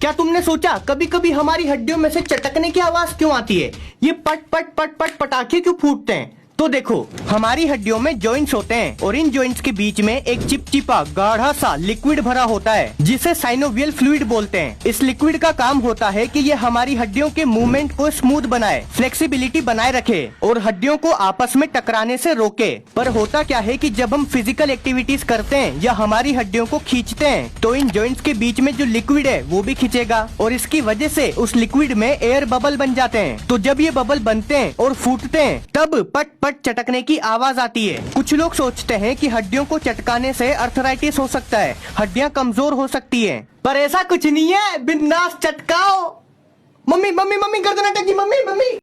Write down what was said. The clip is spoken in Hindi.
क्या तुमने सोचा कभी कभी हमारी हड्डियों में से चटकने की आवाज क्यों आती है? ये पट पट पट पट पटाखे क्यों फूटते हैं? तो देखो, हमारी हड्डियों में जॉइंट्स होते हैं और इन जॉइंट्स के बीच में एक चिपचिपा गाढ़ा सा लिक्विड भरा होता है जिसे साइनोवियल फ्लूइड बोलते हैं। इस लिक्विड का काम होता है कि ये हमारी हड्डियों के मूवमेंट को स्मूथ बनाए, फ्लेक्सिबिलिटी बनाए रखे और हड्डियों को आपस में टकराने से रोके। पर होता क्या है कि जब हम फिजिकल एक्टिविटीज करते हैं या हमारी हड्डियों को खींचते हैं तो इन जॉइंट्स के बीच में जो लिक्विड है वो भी खींचेगा और इसकी वजह से उस लिक्विड में एयर बबल बन जाते हैं। तो जब ये बबल बनते हैं और फूटते हैं तब पट पट चटकने की आवाज आती है। कुछ लोग सोचते हैं कि हड्डियों को चटकाने से अर्थराइटिस हो सकता है, हड्डियां कमजोर हो सकती हैं, पर ऐसा कुछ नहीं है। बिंदास चटकाओ। मम्मी मम्मी मम्मी गर्दन अटकी, मम्मी मम्मी।